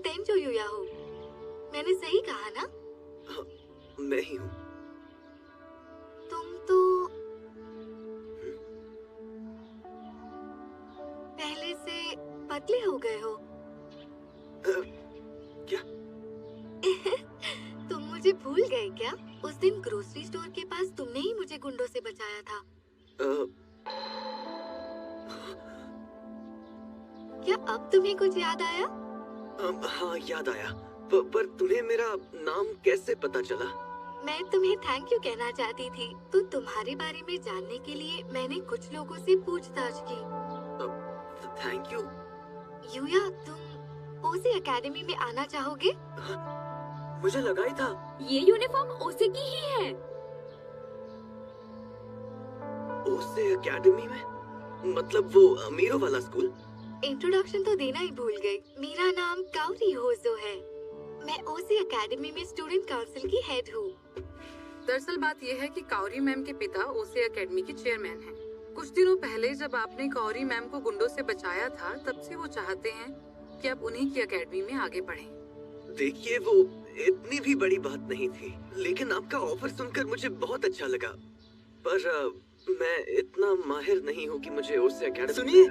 तेंजो यूया हो। मैंने सही कहा ना? हाँ, मैं ही हूँ। तुम तो पहले से पतले हो गए हो। क्या? तुम मुझे भूल गए क्या? उस दिन ग्रोसरी स्टोर के पास तुमने ही मुझे गुंडों से बचाया था। क्या अब तुम्हें कुछ याद आया? हाँ, याद आया। पर तुम्हें मेरा नाम कैसे पता चला? मैं तुम्हें थैंक यू कहना चाहती थी, तो तुम्हारे बारे में जानने के लिए मैंने कुछ लोगों से पूछताछ की। Thank you. यूया, तुम ओसी एकेडमी में आना चाहोगे? मुझे लगा ही था। ये यूनिफॉर्म ओसी की ही है। ओसे एकेडमी में? मतलब वो अमीरों वाला स्कूल? इंट्रोडक्शन तो देना ही भूल गई। मेरा नाम काओरी होजो है। मैं ओसी एकेडमी में स्टूडेंट काउंसिल की हेड हूँ। दरअसल बात यह है कि काओरी मैम के पिता ओसी एकेडमी के चेयरमैन हैं। कुछ दिनों पहले जब आपने काओरी मैम को गुंडों से बचाया था, तब से वो चाहते हैं कि आप उन्हीं की एकेडमी में आगे बढ़ें। देखिए, वो इतनी भी बड़ी बात नहीं थी, लेकिन आपका ऑफर सुनकर मुझे बहुत अच्छा लगा। पर मैं इतना माहिर नहीं हूँ कि मुझे उससे एकेडमी। सुनिए,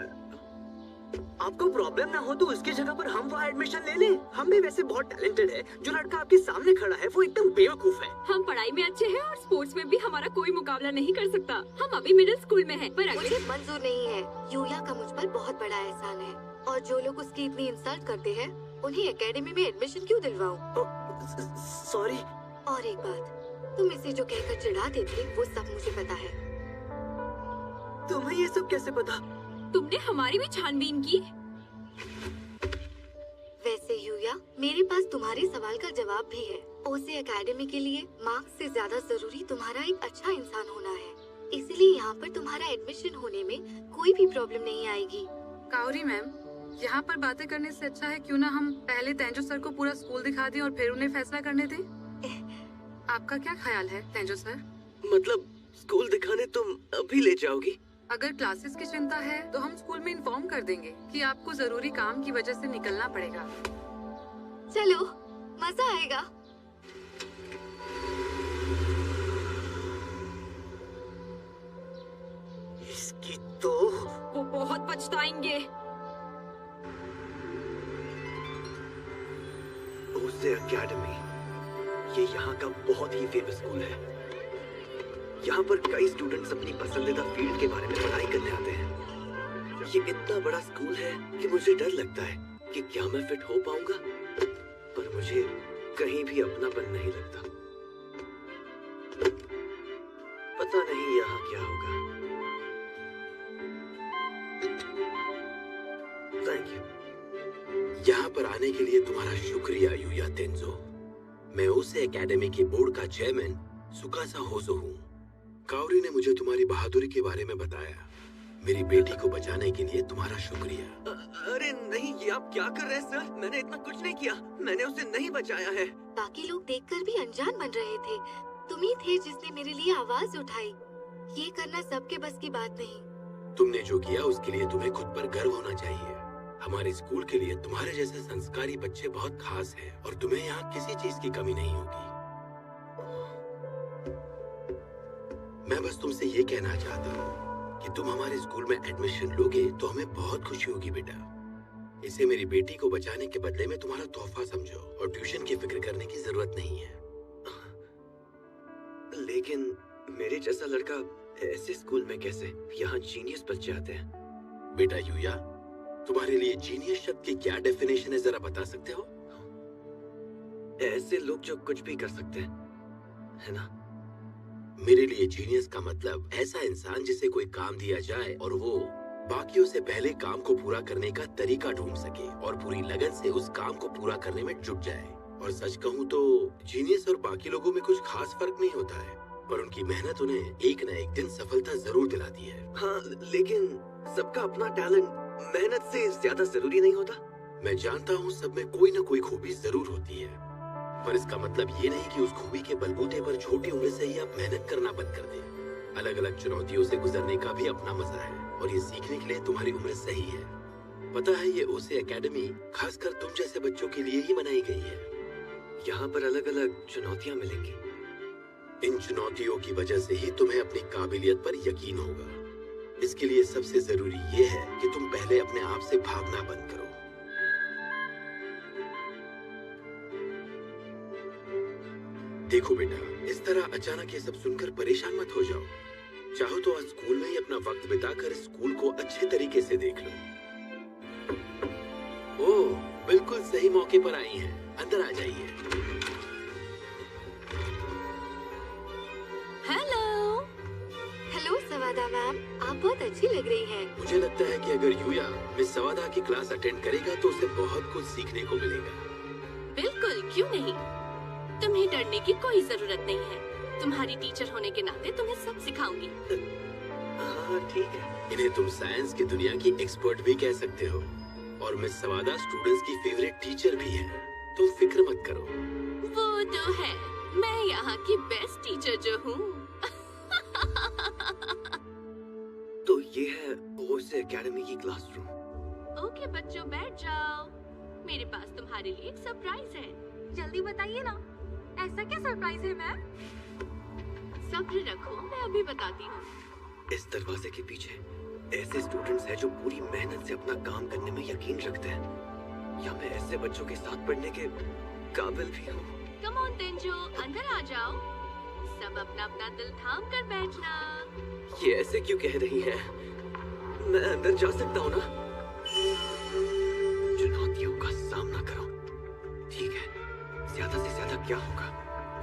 आपको प्रॉब्लम ना हो तो उसकी जगह पर हम वहाँ एडमिशन ले लें। हम भी वैसे बहुत टैलेंटेड है। जो लड़का आपके सामने खड़ा है वो एकदम बेवकूफ है। हम पढ़ाई में अच्छे हैं और स्पोर्ट्स में भी हमारा कोई मुकाबला नहीं कर सकता। हम अभी मिडिल स्कूल में हैं, पर मुझे मंजूर नहीं है। यूया का मुझ पर बहुत बड़ा एहसान है, और जो लोग उसकी इतनी इंसल्ट करते हैं, उन्हें एकेडमी में एडमिशन क्यों दिलवाऊं? सॉरी। और एक बात, तुम इसे जो कहकर चिढ़ाते थे, वो सब मुझे पता है। तुम्हें ये सब कैसे पता? तुमने हमारी भी छानबीन की। वैसे यूया, मेरे पास तुम्हारे सवाल का जवाब भी है। ओसे एकेडमी के लिए मार्क्स से ज्यादा जरूरी तुम्हारा एक अच्छा इंसान होना है। इसलिए यहाँ पर तुम्हारा एडमिशन होने में कोई भी प्रॉब्लम नहीं आएगी। काओरी मैम, यहाँ पर बातें करने से अच्छा है क्यों ना हम पहले तेंजो सर को पूरा स्कूल दिखा दें और फिर उन्हें फैसला करने दें। आपका क्या ख्याल है तेंजो सर? मतलब स्कूल दिखाने तुम अभी ले जाओगी? अगर क्लासेस की चिंता है तो हम स्कूल में इन्फॉर्म कर देंगे कि आपको जरूरी काम की वजह से निकलना पड़ेगा। चलो, मजा आएगा। इसकी तो वो बहुत पछताएंगे। ओसे एकेडमी, ये यहाँ का बहुत ही फेमस स्कूल है। यहाँ पर कई स्टूडेंट्स अपनी पसंदीदा फील्ड के बारे में पढ़ाई करने आते हैं। ये इतना बड़ा स्कूल है कि मुझे डर लगता है कि क्या मैं फिट हो पाऊंगा, पर मुझे कहीं भी अपनापन नहीं लगता। पता नहीं यहाँ क्या होगा। Thank you. यहाँ पर आने के लिए तुम्हारा शुक्रिया यूया तेंजो। मैं ओसे एकेडमी के बोर्ड का चेयरमैन सुकासा होजो हूँ। काओरी ने मुझे तुम्हारी बहादुरी के बारे में बताया। मेरी बेटी को बचाने के लिए तुम्हारा शुक्रिया। अरे नहीं, ये आप क्या कर रहे हैं सर? मैंने इतना कुछ नहीं किया। मैंने उसे नहीं बचाया है। बाकी लोग देखकर भी अनजान बन रहे थे। तुम ही थे जिसने मेरे लिए आवाज उठाई। ये करना सबके बस की बात नहीं। तुमने जो किया उसके लिए तुम्हें खुद पर गर्व होना चाहिए। हमारे स्कूल के लिए तुम्हारे जैसे संस्कारी बच्चे बहुत खास हैं और तुम्हें यहाँ किसी चीज की कमी नहीं होगी। मैं बस तुमसे ये कहना चाहता हूँ कि तुम हमारे स्कूल में एडमिशन लोगे तो हमें बहुत खुशी होगी बेटा। इसे मेरी बेटी को बचाने के बदले में तुम्हारा तोहफा समझो और ट्यूशन की फिक्र करने की जरूरत नहीं है। लेकिन मेरे जैसा लड़का ऐसे स्कूल में कैसे? यहाँ जीनियस बच्चे आते हैं। बेटा यूया, तुम्हारे लिए जीनियस शब्द की क्या डेफिनेशन है, जरा बता सकते हो? ऐसे लोग जो कुछ भी कर सकते हैं, है ना? मेरे लिए जीनियस का मतलब ऐसा इंसान जिसे कोई काम दिया जाए और वो बाकियों से पहले काम को पूरा करने का तरीका ढूंढ सके और पूरी लगन से उस काम को पूरा करने में जुट जाए। और सच कहूँ तो जीनियस और बाकी लोगों में कुछ खास फर्क नहीं होता है, पर उनकी मेहनत उन्हें एक न एक दिन सफलता जरूर दिलाती है। हाँ, लेकिन सबका अपना टैलेंट मेहनत से ज्यादा जरूरी नहीं होता। मैं जानता हूँ सब में कोई न कोई खूबी जरूर होती है, पर इसका मतलब ये नहीं कि उस खूबी के बलबूते पर छोटी उम्र से ही आप मेहनत करना बंद कर दें। अलग अलग चुनौतियों से गुजरने का भी अपना मजा है और ये सीखने के लिए तुम्हारी उम्र सही है। पता है ये ओसे एकेडमी खासकर तुम जैसे बच्चों के लिए ही बनाई गई है। यहाँ पर अलग अलग चुनौतियाँ मिलेंगी। इन चुनौतियों की वजह से ही तुम्हें अपनी काबिलियत पर यकीन होगा। इसके लिए सबसे जरूरी ये है कि तुम पहले अपने आप से भागना बंद करो। देखो बेटा, इस तरह अचानक ये सब सुनकर परेशान मत हो जाओ। चाहो तो आज स्कूल में ही अपना वक्त बिताकर स्कूल को अच्छे तरीके से देख लो। ओह, बिल्कुल सही मौके पर आई हैं। अंदर आ जाइए। हेलो सवादा मैम, आप बहुत अच्छी लग रही हैं। मुझे लगता है कि अगर यूया मिस सवादा की क्लास अटेंड करेगा तो उसे बहुत कुछ सीखने को मिलेगा। बिल्कुल, क्यों नहीं। तुम्हें डरने की कोई जरूरत नहीं है। तुम्हारी टीचर होने के नाते तुम्हें सब सिखाऊंगी। हाँ ठीक है। इन्हें तुम साइंस की दुनिया की एक्सपर्ट भी कह सकते हो और मिस सवादा स्टूडेंट्स की फेवरेट टीचर भी है। तुम फिक्र मत करो। वो तो है, मैं यहाँ की बेस्ट टीचर जो हूँ। तो ये है ओसे एकेडमी की क्लासरूम। ओके बच्चों, बैठ जाओ। मेरे पास तुम्हारे लिए एक सरप्राइज है। जल्दी बताइए ना, ऐसा क्या सरप्राइज है मैम? सब्र रखो, मैं अभी बताती हूँ। इस दरवाजे के पीछे ऐसे स्टूडेंट्स हैं जो पूरी मेहनत से अपना काम करने में यकीन रखते हैं। या मैं ऐसे बच्चों के साथ पढ़ने के काबिल भी हूँ। कम ऑन तेंजो, अंदर आ जाओ। सब अपना अपना दिल थाम कर बैठना। ये ऐसे क्यों कह रही है? मैं अंदर जा सकता हूँ ना? चुनौतियों का सामना करो। ठीक है, ज्यादा से ज्यादा क्या होगा?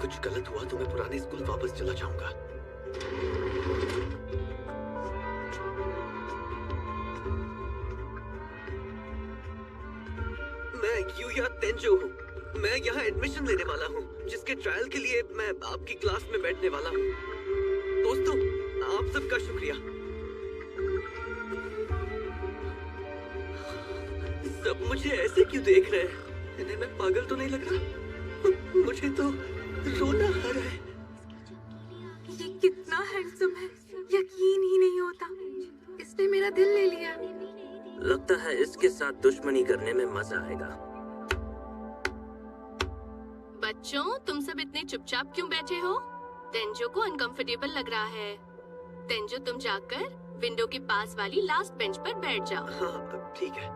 कुछ गलत हुआ तो मैं पुराने स्कूल वापस चला जाऊंगा। मैं यूया तेंजो हूँ। मैं यहाँ एडमिशन लेने वाला हूँ, जिसके ट्रायल के लिए मैं आपकी क्लास में बैठने वाला हूँ। दोस्तों, आप सबका शुक्रिया। सब मुझे ऐसे क्यों देख रहे हैं? इन्हें मैं पागल तो नहीं लग रहा? मुझे तो रोना आ रहा है। ये कितना हैंडसम है, यकीन ही नहीं होता। इसने मेरा दिल ले लिया। लगता है इसके साथ दुश्मनी करने में मजा आएगा। बच्चों, तुम सब इतने चुपचाप क्यों बैठे हो? तेंजो को अनकंफर्टेबल लग रहा है। तेंजो, तुम जाकर विंडो के पास वाली लास्ट बेंच पर बैठ जाओ। हाँ ठीक है।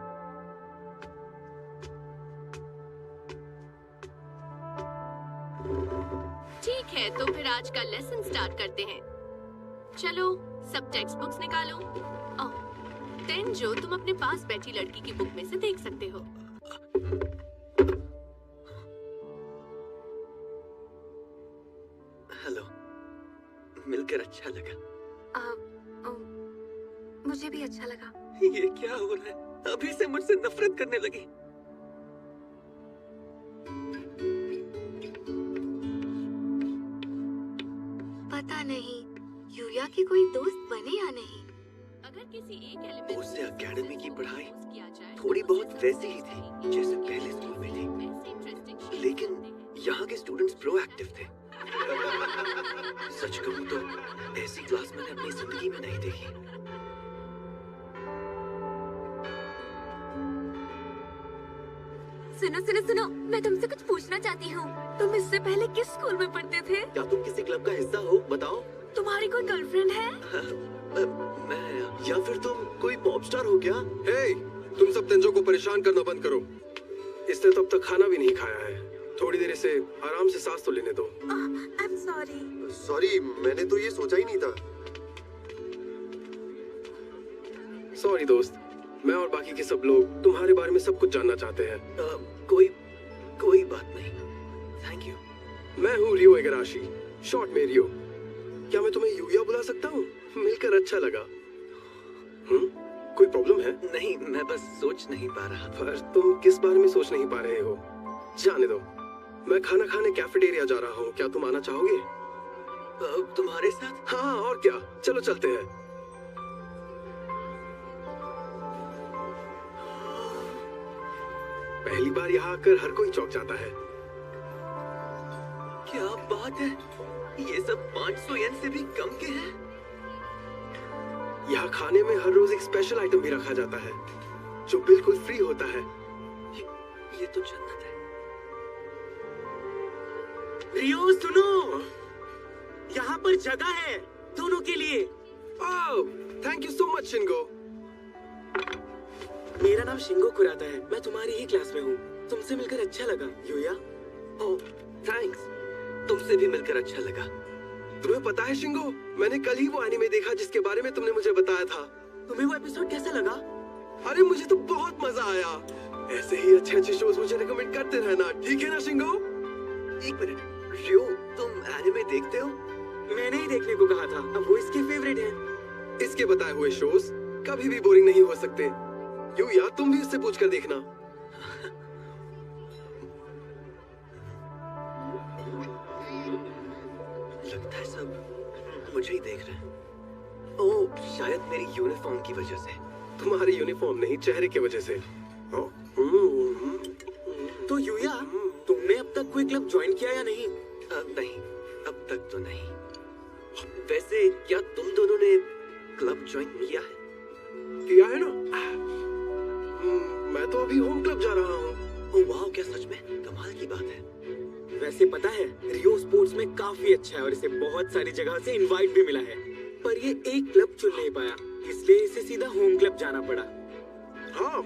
ठीक है, तो फिर आज का लेसन स्टार्ट करते हैं। चलो, सब टेक्स्ट बुक्स निकालो। ओह, तेंजो, तुम अपने पास बैठी लड़की की बुक में से देख सकते हो। हेलो, मिलकर अच्छा लगा। मुझे भी अच्छा लगा। ये क्या हो रहा है? अभी से मुझसे नफरत करने लगी। पता नहीं यूया की कोई दोस्त बने या नहीं। अगर किसी एक एलिमेंट ओसे एकेडमी की पढ़ाई किया जाए, थोड़ी बहुत वैसी ही थी जैसे पहले स्कूल में थी, ऐसे इंटरेस्टिंग लेकिन यहाँ के स्टूडेंट्स प्रोएक्टिव थे। सच कहूँ तो ऐसी क्लास मैंने अपनी जिंदगी में नहीं देखी। सुनो सुनो सुनो, मैं तुमसे कुछ पूछना चाहती हूँ। तुम इससे पहले किस स्कूल में पढ़ते थे? क्या तुम किसी क्लब का हिस्सा हो? बताओ। तुम्हारी कोई गर्लफ्रेंड है? मैं या फिर तुम कोई पॉप स्टार हो क्या? हे, तुम सब तेंजो को परेशान करना बंद करो। इसने तो अब तक खाना भी नहीं खाया है। थोड़ी देर इसे आराम से सांस तो लेने दो। I am sorry. सॉरी, मैंने तो ये सोचा ही नहीं था। सॉरी दोस्त, मैं और बाकी के सब लोग तुम्हारे बारे में सब कुछ जानना चाहते हैं। कोई बात नहीं, थैंक यू। मैं हूँ रियो इगराशी, शॉर्ट में रियो। क्या मैं तुम्हें यूया बुला सकता हूँ? मिलकर अच्छा लगा। कोई प्रॉब्लम है? नहीं, मैं बस सोच नहीं पा रहा। पर तुम किस बारे में सोच नहीं पा रहे हो? जाने दो, मैं खाना खाने कैफेटेरिया जा रहा हूँ। क्या तुम आना चाहोगे? तुम्हारे साथ? हाँ, और क्या, चलो चलते हैं। पहली बार यहाँ आकर हर कोई चौंक जाता है। क्या बात है, ये सब 500 येन से भी कम के हैं। यहाँ खाने में हर रोज एक स्पेशल आइटम भी रखा जाता है। जो बिल्कुल फ्री होता है। ये तो जन्नत है। रियो सुनो, यहाँ पर जगह है दोनों के लिए। Oh, thank you so much Shingo. मेरा नाम शिंगो कुराता है, मैं तुम्हारी ही क्लास में हूँ। तुमसे मिलकर अच्छा लगा यूया। ओह, थैंक्स। तुमसे भी मिलकर अच्छा लगा। तुम्हें पता है शिंगो, मैंने कल ही वो एनीमे देखा जिसके बारे में तुमने मुझे बताया था। तुम्हें वो एपिसोड कैसा लगा? अरे मुझे तो बहुत मजा आया। ऐसे ही अच्छे अच्छे शोज मुझे रिकमेंड करते रहना, ठीक है ना शिंगो? एक मिनट, रियो, तुम एनिमे देखते हो? मैंने ही देखने को कहा था, अब वो इसके फेवरेट है। इसके बताए हुए शोज कभी भी बोरिंग नहीं हो सकते। यूया, तुम भी इससे पूछकर देखना। लगता है सब मुझे ही देख रहे हैं। ओह, शायद मेरी यूनिफॉर्म की वजह से। तुम्हारी यूनिफॉर्म नहीं, चेहरे की वजह से। तो यूया, तुमने अब तक कोई क्लब ज्वाइन किया या नहीं? नहीं, अब तक तो नहीं। वैसे क्या तुम दोनों ने क्लब ज्वाइन किया है? किया है ना? मैं तो अभी होम क्लब जा रहा हूँ। ओह वाह, क्या सच में? कमाल की बात है। वैसे पता है, रियो स्पोर्ट्स में काफी अच्छा है और इसे बहुत सारी जगह से इनवाइट भी मिला है, पर ये एक क्लब चुन नहीं पाया, इसलिए इसे सीधा होम क्लब जाना पड़ा। हाँ,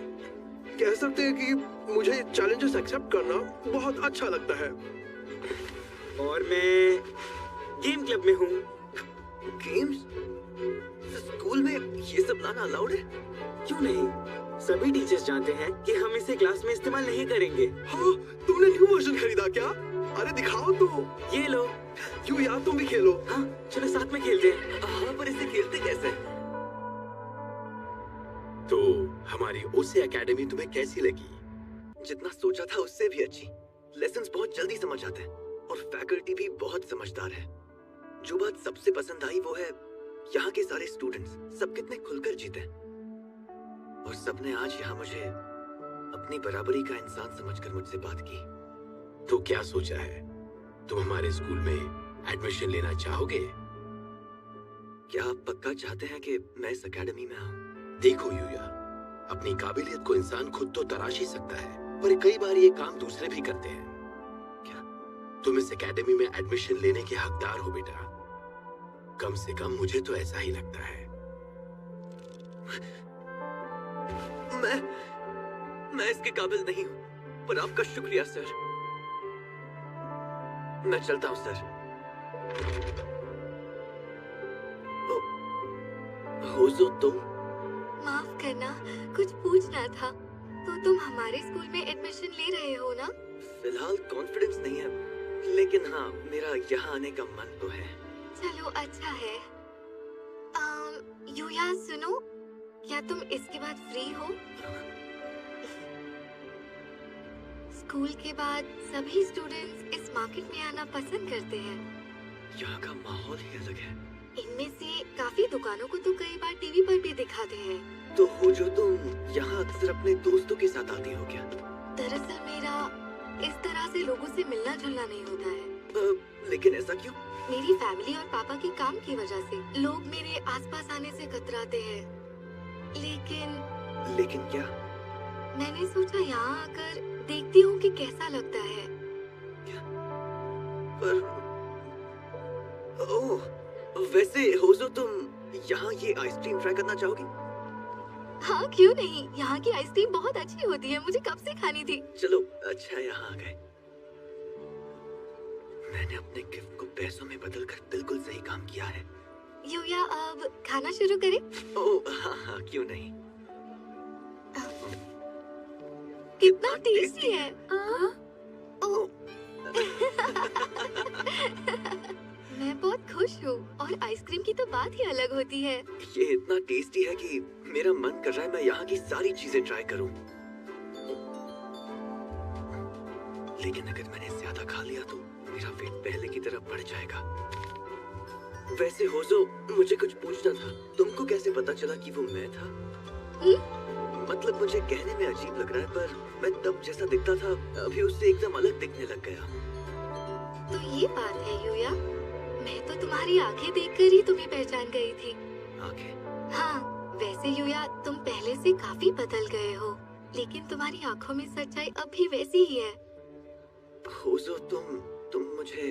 कह सकते हैं कि मुझे चैलेंजेस एक्सेप्ट करना बहुत अच्छा लगता है। और मैं गेम क्लब में हूँ। गेम्स? स्कूल में ये सब लाना अलाउड है? क्यों नहीं? सभी टीचर्स जानते हैं कि हम इसे क्लास में इस्तेमाल नहीं करेंगे। हाँ, तुमने न्यू वर्जन खरीदा क्या? अरे दिखाओ तो। ये लो। क्यों यार, तुम भी खेलो। हाँ, चलो साथ में खेलते हैं। हाँ, पर इसे खेलते कैसे? तो हमारी ओसे एकेडमी तुम्हें कैसी लगी? जितना सोचा था उससे भी अच्छी। लेसन्स बहुत जल्दी समझ आते हैं और फैकल्टी भी बहुत समझदार है। जो बात सबसे पसंद आई वो है यहाँ के सारे स्टूडेंट्स सब कितने खुलकर जीते हैं और सबने आज यहाँ मुझे अपनी बराबरी का इंसान समझकर मुझसे बात की। तो क्या सोचा है, तुम हमारे स्कूल में एडमिशन लेना चाहोगे? क्या आप पक्का चाहते हैं कि मैं इस एकेडमी में आऊं? देखो यूया, अपनी काबिलियत को इंसान खुद तो तराश ही सकता है, पर कई बार ये काम दूसरे भी करते हैं। क्या? तुम इस एकेडमी में एडमिशन लेने के हकदार हो बेटा। कम से कम मुझे तो ऐसा ही लगता है। मैं इसके काबिल नहीं हूँ, पर आपका शुक्रिया सर। मैं चलता हूँ सर। होजो, तुम? माफ करना, कुछ पूछना था। तो तुम हमारे स्कूल में एडमिशन ले रहे हो ना? फिलहाल कॉन्फिडेंस नहीं है, लेकिन हाँ, मेरा यहाँ आने का मन तो है। चलो अच्छा है। यूया सुनो, क्या तुम इसके बाद फ्री हो? स्कूल के बाद सभी स्टूडेंट्स इस मार्केट में आना पसंद करते हैं। यहाँ का माहौल ही अलग है। इनमें से काफी दुकानों को तो कई बार टीवी पर भी दिखाते हैं। तो हो जो तुम यहाँ अक्सर अपने दोस्तों के साथ आती हो क्या? दरअसल मेरा इस तरह से लोगों से मिलना जुलना नहीं होता है। लेकिन ऐसा क्यों? मेरी फैमिली और पापा के काम की वजह से लोग मेरे आसपास आने से कतराते हैं। लेकिन क्या? मैंने सोचा यहाँ आकर देखती हूँ कि कैसा लगता है। क्या? पर ओह, वैसे होजो, तुम यहाँ ये आइसक्रीम ट्राई करना चाहोगी? हाँ, क्यों नहीं? यहाँ की आइसक्रीम बहुत अच्छी होती है, मुझे कब से खानी थी। चलो अच्छा है यहाँ आ गए। मैंने अपने गिफ्ट को पैसों में बदलकर बिल्कुल सही काम किया है। यूया, अब खाना शुरू करें? ओह हाँ हाँ, क्यों नहीं। कितना टेस्टी है। ओह। मैं बहुत खुश हूँ और आइसक्रीम की तो बात ही अलग होती है। ये इतना टेस्टी है कि मेरा मन कर रहा है मैं यहाँ की सारी चीजें ट्राई करूँ। लेकिन अगर मैंने ज्यादा खा लिया तो मेरा वेट पहले की तरह बढ़ जाएगा। वैसे होजो, मुझे कुछ पूछना था। तुमको कैसे पता चला कि वो मैं था? मतलब मुझे कहने में अजीब लग रहा है, पर मैं तब जैसा दिखता था अभी उससे एकदम अलग दिखने लग गया। तो ये बात है यूया, मैं तो तुम्हारी आंखें देखकर ही तुम्हें पहचान गई थी। आंखें? हाँ, वैसे युया, तुम पहले से काफी बदल गए हो, लेकिन तुम्हारी आंखों में सच्चाई अब भी वैसी ही है। होजो, तुम मुझे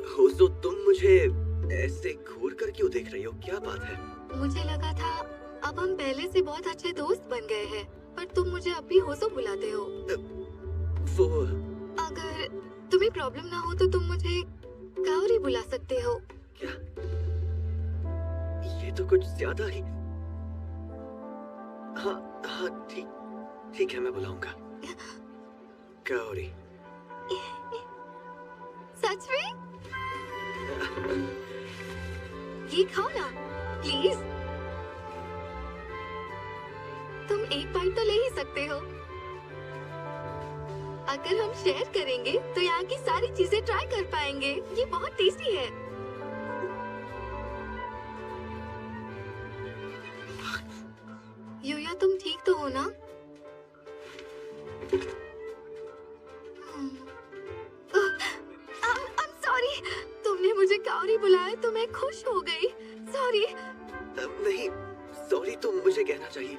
होजो, तुम मुझे ऐसे घूर कर क्यों देख रही हो? क्या बात है? मुझे लगा था अब हम पहले से बहुत अच्छे दोस्त बन गए हैं, पर तुम मुझे अब भी होजो बुलाते हो। वो अगर तुम्हें प्रॉब्लम ना हो तो तुम मुझे काओरी बुला सकते हो। क्या? ये तो कुछ ज्यादा ही। हाँ हाँ, ठीक है, मैं बुलाऊंगा। काओरी। सच में? ये खाओ ना, प्लीज। तुम एक बाइट तो ले ही सकते हो। अगर हम शेयर करेंगे तो यहाँ की सारी चीजें ट्राई कर पाएंगे। ये बहुत टेस्टी है। युया, तुम ठीक तो हो ना? I'm sorry। तुमने मुझे काओरी बुलाया तो मैं खुश हो गई। सॉरी। नहीं, सॉरी तो मुझे कहना चाहिए।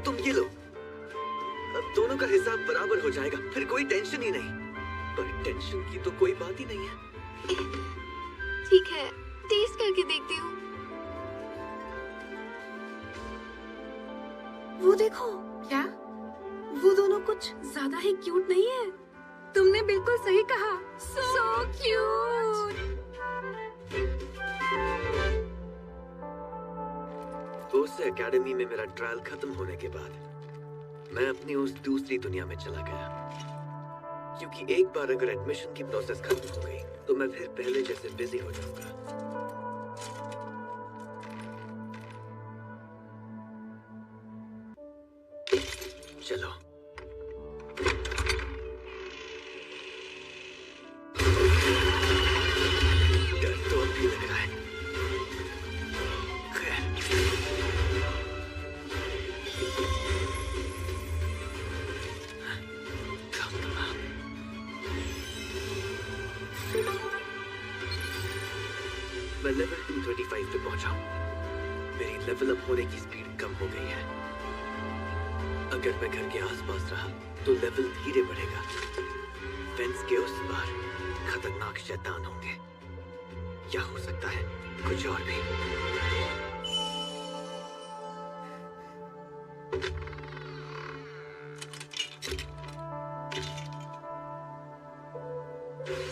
तुम ये लो, दोनों का हिसाब बराबर हो जाएगा, फिर कोई टेंशन ही नहीं। पर टेंशन की तो कोई बात ही नहीं है। ठीक है, टेस्ट करके देखती हूँ। वो देखो। क्या? वो दोनों कुछ ज्यादा ही क्यूट नहीं है? तुमने बिल्कुल सही कहा। So cute। उस एकेडमी में मेरा ट्रायल खत्म होने के बाद मैं अपनी उस दूसरी दुनिया में चला गया, क्योंकि एक बार अगर एडमिशन की प्रोसेस खत्म हो गई तो मैं फिर पहले जैसे बिजी हो जाऊंगा। चलो, डर तो अब भी लग रहा है। मैं लेवल 235 पे पहुंचा हूं। मेरी लेवल अप होने की स्पीड कम हो गई है। अगर मैं घर के आसपास रहा तो लेवल धीरे बढ़ेगा। फेंस के उस पार खतरनाक शैतान होंगे, या हो सकता है कुछ और भी।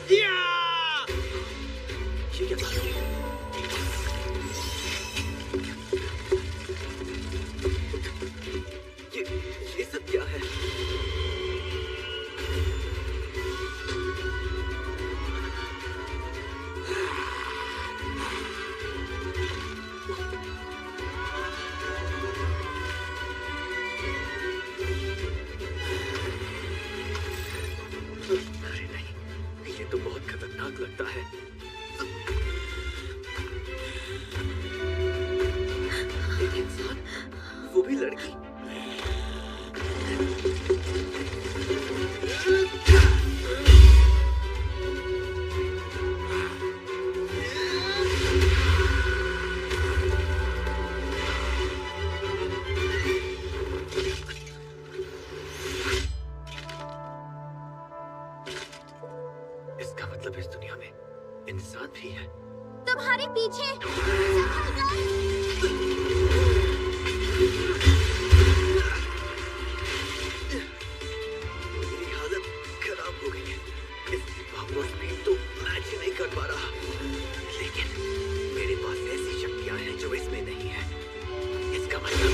ये क्या बात है? ये सब क्या है? अरे नहीं, ये तो बहुत खतरनाक लगता है। एक इंसान, वो भी लड़की। इसका मतलब इस दुनिया में इंसान भी है। तुम्हारे पीछे। मेरी हालत खराब हो गई है। इस पावर स्पीड तो मैच ही नहीं कर पा रहा, लेकिन मेरे पास ऐसी शक्तियां हैं जो इसमें नहीं है। इसका मतलब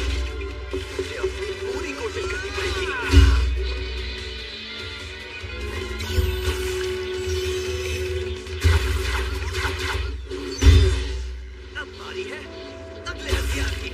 मुझे अपनी पूरी कोशिश करनी पड़ेगी। अब बारी है अगले हथियार की।